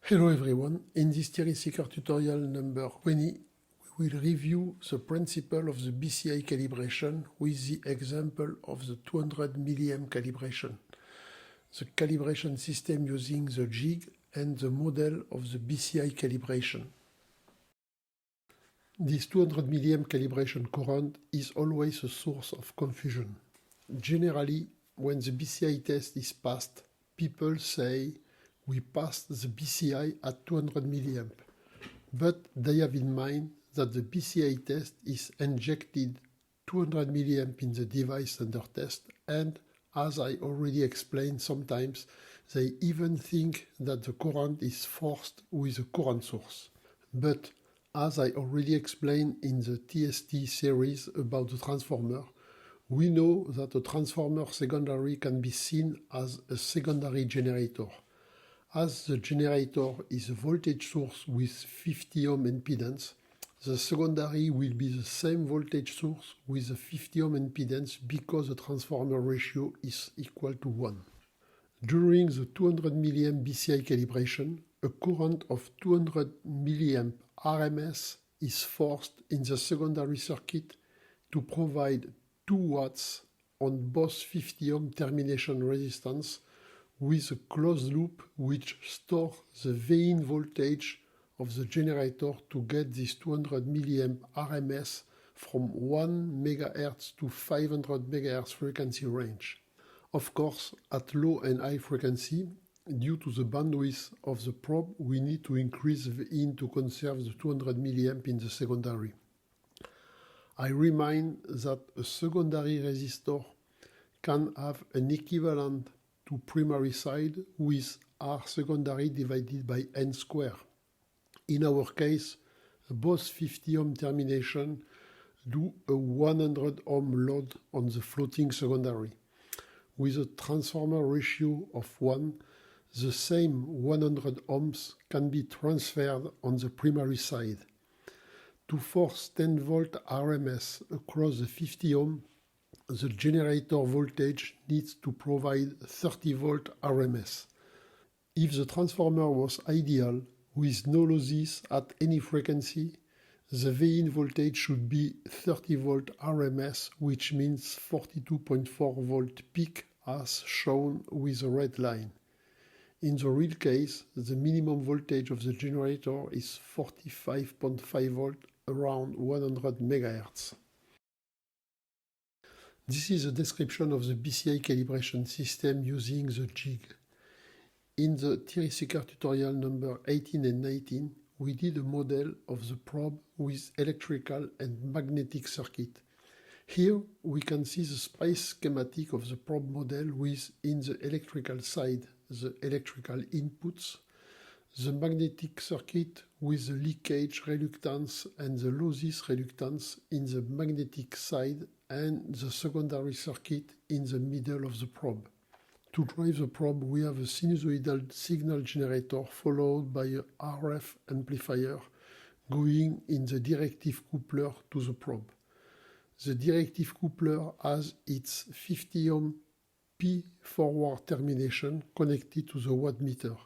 Hello everyone, in this Thierry Seeker tutorial number 20, we will review the principle of the BCI calibration with the example of the 200 milliamp calibration, the calibration system using the jig and the model of the BCI calibration. This 200 milliamp calibration current is always a source of confusion. Generally, when the BCI test is passed, people say we passed the BCI at 200 milliamp, but they have in mind that the BCI test is injected 200 milliamp in the device under test, and as I already explained, sometimes they even think that the current is forced with a current source. But as I already explained in the TST series about the transformer, we know that a transformer secondary can be seen as a secondary generator. As the generator is a voltage source with 50 ohm impedance, the secondary will be the same voltage source with a 50 ohm impedance because the transformer ratio is equal to 1. During the 200 milliamp BCI calibration, a current of 200 milliamp RMS is forced in the secondary circuit to provide 2 watts on both 50 ohm termination resistance with a closed loop which stores the Vin voltage of the generator to get this 200 milliamp RMS from 1 MHz to 500 MHz frequency range. Of course, at low and high frequency, due to the bandwidth of the probe, we need to increase the Vin to conserve the 200 milliamp in the secondary. I remind that a secondary resistor can have an equivalent to primary side with R secondary divided by N square. In our case, both 50 ohm termination do a 100 ohm load on the floating secondary. With a transformer ratio of 1, the same 100 ohms can be transferred on the primary side. To force 10 volt RMS across the 50 ohm, the generator voltage needs to provide 30 volt RMS. If the transformer was ideal, with no losses at any frequency, the Vin voltage should be 30 volt RMS, which means 42.4 volt peak as shown with a red line. In the real case, the minimum voltage of the generator is 45.5 volt around 100 MHz. This is a description of the BCI calibration system using the jig. In the Thierry Seeker tutorial number 18 and 19, we did a model of the probe with electrical and magnetic circuit. Here we can see the SPICE schematic of the probe model with, in the electrical side, the electrical inputs, the magnetic circuit with the leakage reluctance and the losses reluctance in the magnetic side, and the secondary circuit in the middle of the probe. To drive the probe, we have a sinusoidal signal generator followed by a RF amplifier going in the directive coupler to the probe. The directive coupler has its 50 ohm P forward termination connected to the wattmeter.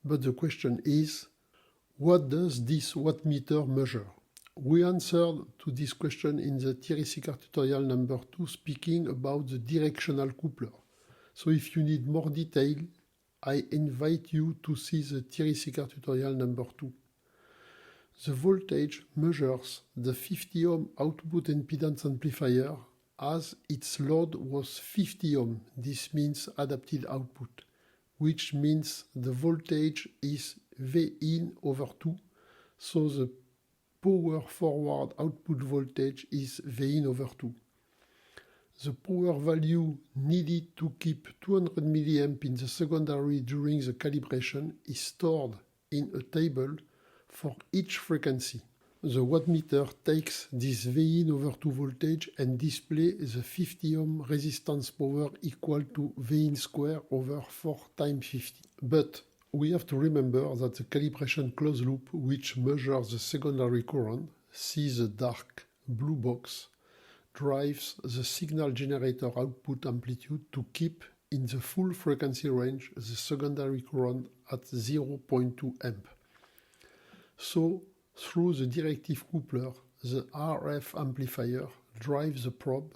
But the question is, what does this wattmeter measure? We answered to this question in the Thierry Seeker tutorial number 2, speaking about the directional coupler. So if you need more detail, I invite you to see the Thierry Seeker tutorial number 2. The voltage measures the 50 ohm output impedance amplifier as its load was 50 ohm. This means adapted output, which means the voltage is Vin over 2, so the power forward output voltage is Vin over 2. The power value needed to keep 200 milliamp in the secondary during the calibration is stored in a table for each frequency. The wattmeter takes this Vin over 2 voltage and displays the 50 ohm resistance power equal to Vin square over 4 times 50. But we have to remember that the calibration closed loop, which measures the secondary current, see the dark blue box, drives the signal generator output amplitude to keep in the full frequency range the secondary current at 0.2 amp. So, through the directive coupler, the RF amplifier drives the probe,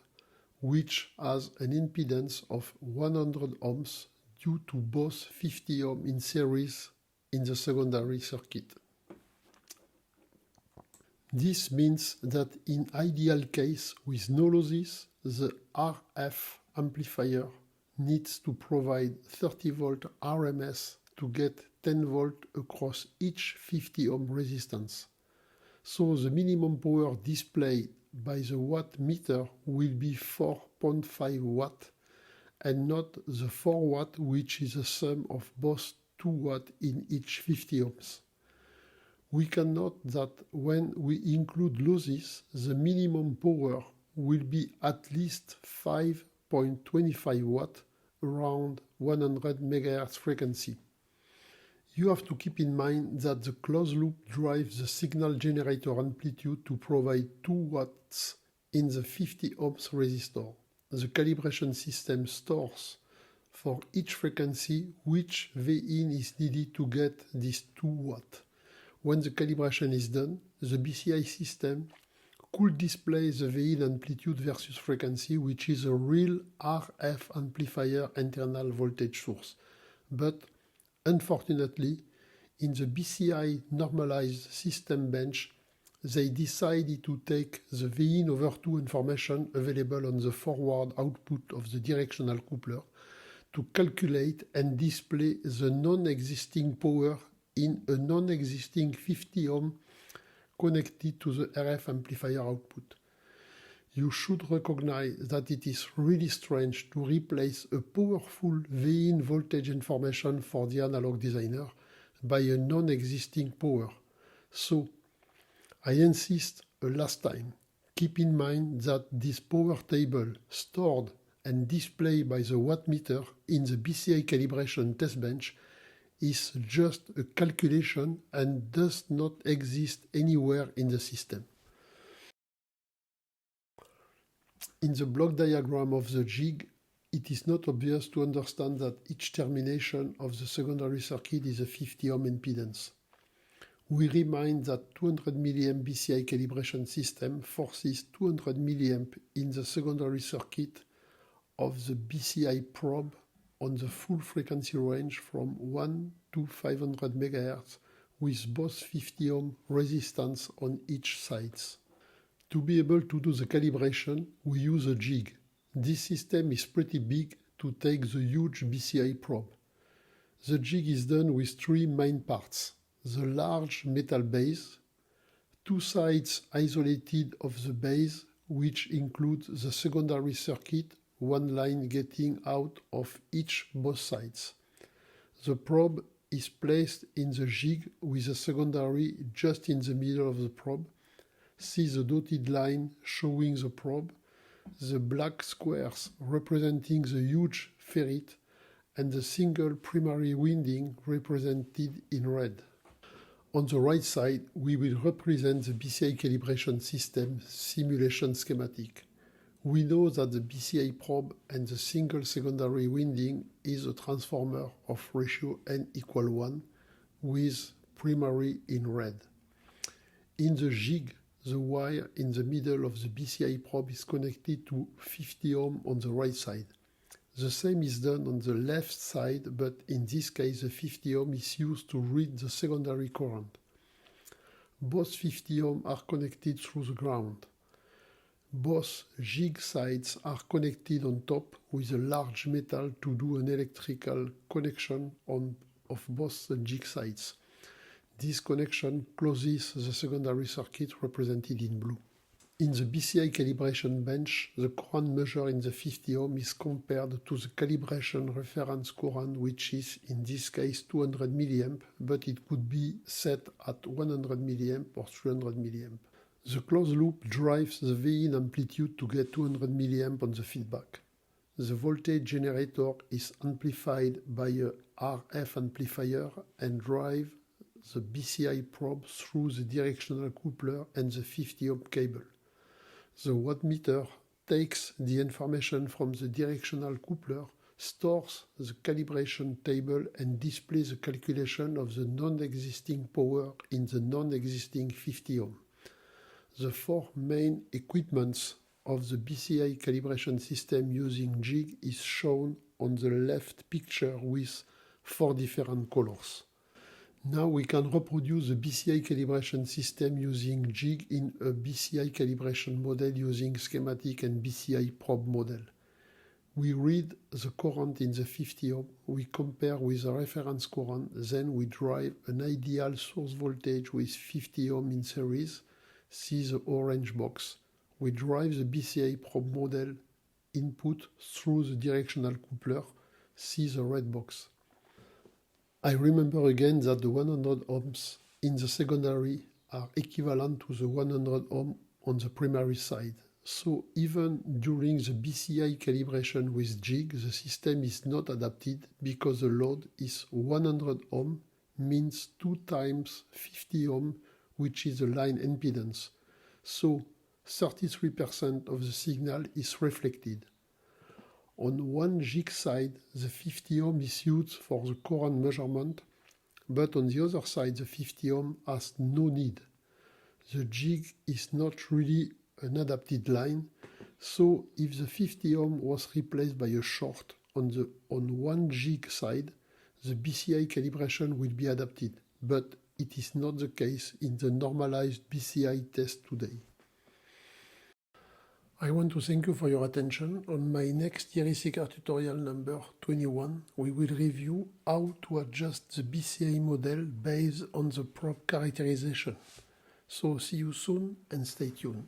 which has an impedance of 100 ohms due to both 50 ohm in series in the secondary circuit. This means that in ideal case with no losses, the RF amplifier needs to provide 30 volt RMS to get 10 volt across each 50 ohm resistance. So the minimum power displayed by the watt meter will be 4.5 watt and not the 4 watt, which is the sum of both 2 watt in each 50 ohms. We can note that when we include losses, the minimum power will be at least 5.25 watt around 100 MHz frequency. You have to keep in mind that the closed loop drives the signal generator amplitude to provide 2 watts in the 50 ohms resistor. The calibration system stores for each frequency which Vin is needed to get this 2 watt. When the calibration is done, the BCI system could display the Vin amplitude versus frequency, which is a real RF amplifier internal voltage source. But unfortunately, in the BCI normalized system bench, they decided to take the Vin over 2 information available on the forward output of the directional coupler to calculate and display the non-existing power in a non-existing 50 ohm connected to the RF amplifier output. You should recognize that it is really strange to replace a powerful Vin voltage information for the analog designer by a non-existing power. So, I insist a last time, keep in mind that this power table stored and displayed by the wattmeter in the BCI calibration test bench is just a calculation and does not exist anywhere in the system. In the block diagram of the jig, it is not obvious to understand that each termination of the secondary circuit is a 50 ohm impedance. We remind that 200 mA BCI calibration system forces 200 mA in the secondary circuit of the BCI probe on the full frequency range from 1 to 500 MHz with both 50 ohm resistance on each sides. To be able to do the calibration, we use a jig. This system is pretty big to take the huge BCI probe. The jig is done with 3 main parts: the large metal base, 2 sides isolated of the base, which includes the secondary circuit, 1 line getting out of each both sides. The probe is placed in the jig with the secondary just in the middle of the probe. See the dotted line showing the probe, the black squares representing the huge ferrite, and the single primary winding represented in red. On the right side, we will represent the BCI calibration system simulation schematic. We know that the BCI probe and the single secondary winding is a transformer of ratio n equal 1 with primary in red. In the jig, the wire in the middle of the BCI probe is connected to 50 ohm on the right side. The same is done on the left side, but in this case the 50 ohm is used to read the secondary current. Both 50 ohm are connected through the ground. Both jig sides are connected on top with a large metal to do an electrical connection of both the jig sides. This connection closes the secondary circuit represented in blue. In the BCI calibration bench, the current measured in the 50 ohm is compared to the calibration reference current, which is in this case 200 mA, but it could be set at 100 mA or 300 mA. The closed loop drives the Vin amplitude to get 200 mA on the feedback. The voltage generator is amplified by a RF amplifier and drives the BCI probe through the directional coupler and the 50 ohm cable. The wattmeter takes the information from the directional coupler, stores the calibration table and displays the calculation of the non-existing power in the non-existing 50 ohm. The four main equipments of the BCI calibration system using jig is shown on the left picture with 4 different colors. Now we can reproduce the BCI calibration system using jig in a BCI calibration model using schematic and BCI probe model. We read the current in the 50 ohm, we compare with the reference current, then we drive an ideal source voltage with 50 ohm in series, see the orange box. We drive the BCI probe model input through the directional coupler, see the red box. I remember again that the 100 ohms in the secondary are equivalent to the 100 ohm on the primary side. So even during the BCI calibration with jig, the system is not adapted because the load is 100 ohm, means 2 times 50 ohm, which is the line impedance. So 33% of the signal is reflected. On one jig side, the 50 ohm is used for the current measurement, but on the other side, the 50 ohm has no need. The jig is not really an adapted line, so if the 50 ohm was replaced by a short on one jig side, the BCI calibration will be adapted, but it is not the case in the normalized BCI test today. I want to thank you for your attention. On my next Thierry Séquard tutorial number 21, we will review how to adjust the BCI model based on the probe characterization. So see you soon and stay tuned.